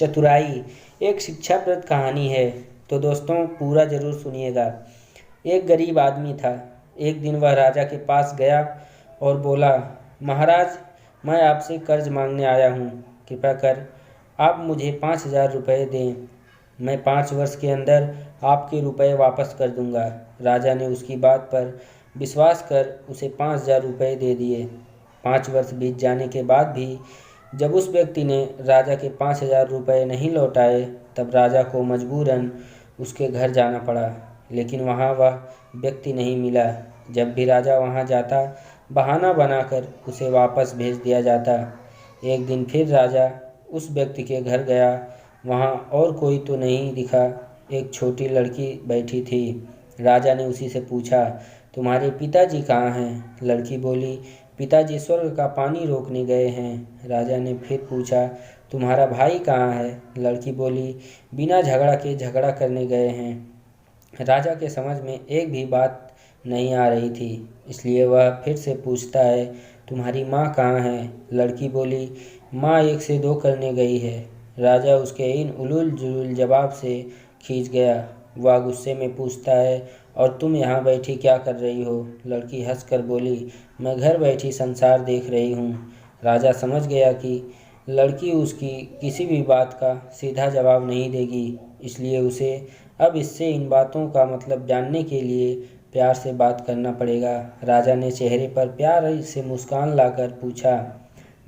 चतुराई एक शिक्षाप्रद कहानी है, तो दोस्तों पूरा ज़रूर सुनिएगा। एक गरीब आदमी था। एक दिन वह राजा के पास गया और बोला, महाराज, मैं आपसे कर्ज मांगने आया हूँ। कृपया कर आप मुझे 5,000 रुपये दें। मैं 5 वर्ष के अंदर आपके रुपये वापस कर दूंगा। राजा ने उसकी बात पर विश्वास कर उसे 5,000 रुपये दे दिए। 5 वर्ष बीत जाने के बाद भी जब उस व्यक्ति ने राजा के 5,000 रुपये नहीं लौटाए, तब राजा को मजबूरन उसके घर जाना पड़ा। लेकिन वहाँ वह व्यक्ति नहीं मिला। जब भी राजा वहाँ जाता, बहाना बनाकर उसे वापस भेज दिया जाता। एक दिन फिर राजा उस व्यक्ति के घर गया। वहाँ और कोई तो नहीं दिखा, एक छोटी लड़की बैठी थी। राजा ने उसी से पूछा, तुम्हारे पिताजी कहाँ हैं? लड़की बोली, पिताजी स्वर्ग का पानी रोकने गए हैं। राजा ने फिर पूछा, तुम्हारा भाई कहाँ है? लड़की बोली, बिना झगड़ा के झगड़ा करने गए हैं। राजा के समझ में एक भी बात नहीं आ रही थी, इसलिए वह फिर से पूछता है, तुम्हारी माँ कहाँ है? लड़की बोली, माँ 1 से 2 करने गई है। राजा उसके इन उलूल जुलूल जवाब से खींच गया। वह गुस्से में पूछता है, और तुम यहाँ बैठी क्या कर रही हो? लड़की हंसकर बोली, मैं घर बैठी संसार देख रही हूँ। राजा समझ गया कि लड़की उसकी किसी भी बात का सीधा जवाब नहीं देगी, इसलिए उसे अब इससे इन बातों का मतलब जानने के लिए प्यार से बात करना पड़ेगा। राजा ने चेहरे पर प्यार से मुस्कान लाकर पूछा,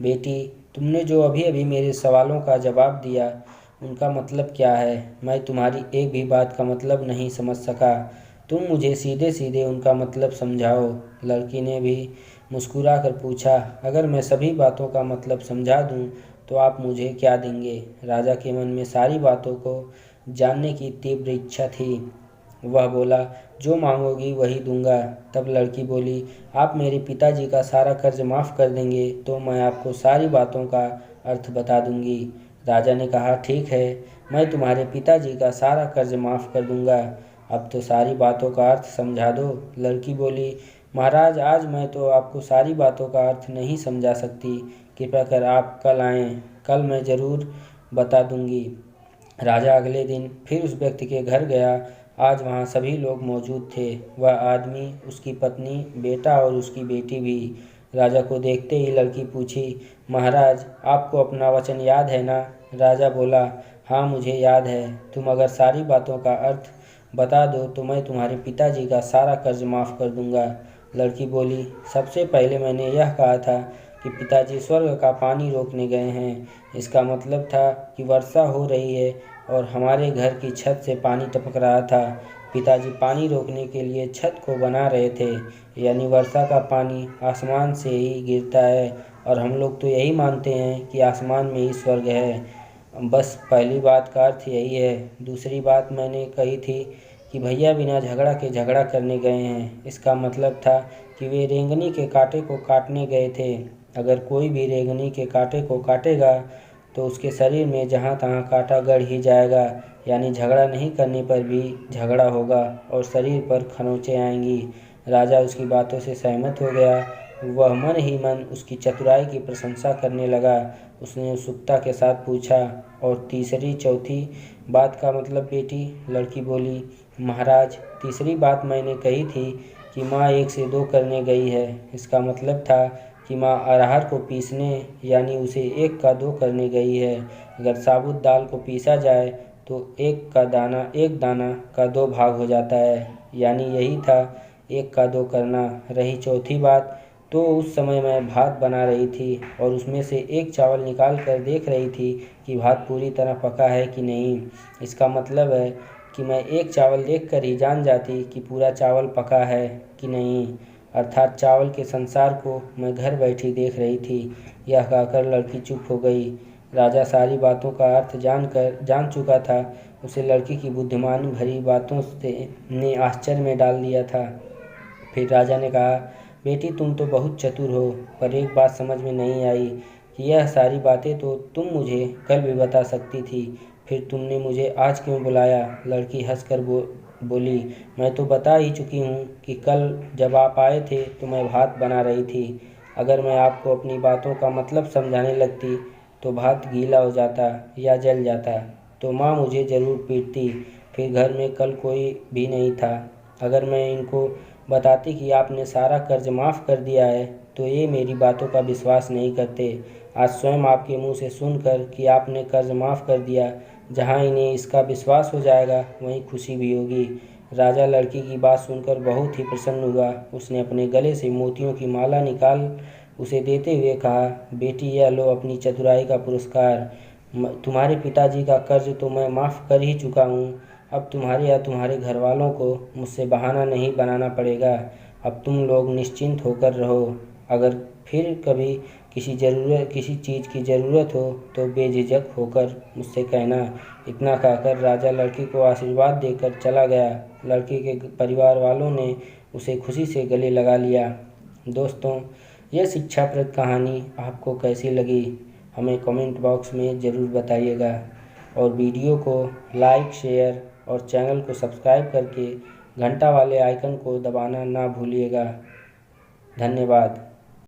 बेटी, तुमने जो अभी अभी मेरे सवालों का जवाब दिया, उनका मतलब क्या है? मैं तुम्हारी एक भी बात का मतलब नहीं समझ सका। तुम मुझे सीधे सीधे उनका मतलब समझाओ। लड़की ने भी मुस्कुरा कर पूछा, अगर मैं सभी बातों का मतलब समझा दूं, तो आप मुझे क्या देंगे? राजा के मन में सारी बातों को जानने की तीव्र इच्छा थी। वह बोला, जो मांगोगी वही दूंगा। तब लड़की बोली, आप मेरे पिताजी का सारा कर्ज माफ़ कर देंगे तो मैं आपको सारी बातों का अर्थ बता दूंगी। राजा ने कहा, ठीक है, मैं तुम्हारे पिताजी का सारा कर्ज माफ़ कर दूंगा। अब तो सारी बातों का अर्थ समझा दो। लड़की बोली, महाराज, आज मैं तो आपको सारी बातों का अर्थ नहीं समझा सकती। कृपया कर आप कल आएँ, कल मैं ज़रूर बता दूंगी। राजा अगले दिन फिर उस व्यक्ति के घर गया। आज वहाँ सभी लोग मौजूद थे, वह आदमी, उसकी पत्नी, बेटा और उसकी बेटी भी। राजा को देखते ही लड़की पूछी, महाराज, आपको अपना वचन याद है ना? राजा बोला, हाँ, मुझे याद है। तुम अगर सारी बातों का अर्थ बता दो तो मैं तुम्हारे पिताजी का सारा कर्ज माफ़ कर दूंगा। लड़की बोली, सबसे पहले मैंने यह कहा था कि पिताजी स्वर्ग का पानी रोकने गए हैं। इसका मतलब था कि वर्षा हो रही है और हमारे घर की छत से पानी टपक रहा था। पिताजी पानी रोकने के लिए छत को बना रहे थे, यानी वर्षा का पानी आसमान से ही गिरता है, और हम लोग तो यही मानते हैं कि आसमान में ही स्वर्ग है। बस पहली बात का अर्थ यही है। दूसरी बात मैंने कही थी कि भैया बिना झगड़ा के झगड़ा करने गए हैं। इसका मतलब था कि वे रेंगनी के कांटे को काटने गए थे। अगर कोई भी रेंगनी के कांटे को काटेगा तो उसके शरीर में जहाँ तहाँ कांटा गड़ ही जाएगा, यानी झगड़ा नहीं करने पर भी झगड़ा होगा और शरीर पर खरोंचें आएंगी। राजा उसकी बातों से सहमत हो गया। वह मन ही मन उसकी चतुराई की प्रशंसा करने लगा। उसने उत्सुकता के साथ पूछा, और तीसरी चौथी बात का मतलब बेटी? लड़की बोली, महाराज, तीसरी बात मैंने कही थी कि माँ 1 से 2 करने गई है। इसका मतलब था कि माँ अरहर को पीसने, यानी उसे 1 का 2 करने गई है। अगर साबुत दाल को पीसा जाए तो 1 दाना का 2 भाग हो जाता है, यानी यही था 1 का 2 करना। रही चौथी बात, तो उस समय मैं भात बना रही थी और उसमें से एक चावल निकाल कर देख रही थी कि भात पूरी तरह पका है कि नहीं। इसका मतलब है कि मैं एक चावल देखकर ही जान जाती कि पूरा चावल पका है कि नहीं, अर्थात चावल के संसार को मैं घर बैठी देख रही थी। यह कहकर लड़की चुप हो गई। राजा सारी बातों का अर्थ जान चुका था। उसे लड़की की बुद्धिमानी भरी बातों से ने आश्चर्य में डाल दिया था। फिर राजा ने कहा, बेटी, तुम तो बहुत चतुर हो, पर एक बात समझ में नहीं आई कि यह सारी बातें तो तुम मुझे कल भी बता सकती थी, फिर तुमने मुझे आज क्यों बुलाया? लड़की हंसकर बोली, मैं तो बता ही चुकी हूँ कि कल जब आप आए थे तो मैं भात बना रही थी। अगर मैं आपको अपनी बातों का मतलब समझाने लगती तो भात गीला हो जाता या जल जाता, तो माँ मुझे ज़रूर पीटती। फिर घर में कल कोई भी नहीं था। अगर मैं इनको बताती कि आपने सारा कर्ज माफ़ कर दिया है, तो ये मेरी बातों का विश्वास नहीं करते। आज स्वयं आपके मुंह से सुनकर कि आपने कर्ज माफ़ कर दिया, जहाँ इन्हें इसका विश्वास हो जाएगा वहीं खुशी भी होगी। राजा लड़की की बात सुनकर बहुत ही प्रसन्न हुआ। उसने अपने गले से मोतियों की माला निकाल उसे देते हुए कहा, बेटी यह लो अपनी चतुराई का पुरस्कार। तुम्हारे पिताजी का कर्ज तो मैं माफ़ कर ही चुका हूँ। अब तुम्हारे या तुम्हारे घर वालों को मुझसे बहाना नहीं बनाना पड़ेगा। अब तुम लोग निश्चिंत होकर रहो। अगर फिर कभी किसी चीज़ की ज़रूरत हो तो बेझिझक होकर मुझसे कहना। इतना कहकर राजा लड़की को आशीर्वाद देकर चला गया। लड़की के परिवार वालों ने उसे खुशी से गले लगा लिया। दोस्तों, यह शिक्षाप्रद कहानी आपको कैसी लगी हमें कमेंट बॉक्स में ज़रूर बताइएगा, और वीडियो को लाइक, शेयर और चैनल को सब्सक्राइब करके घंटा वाले आइकन को दबाना ना भूलिएगा। धन्यवाद।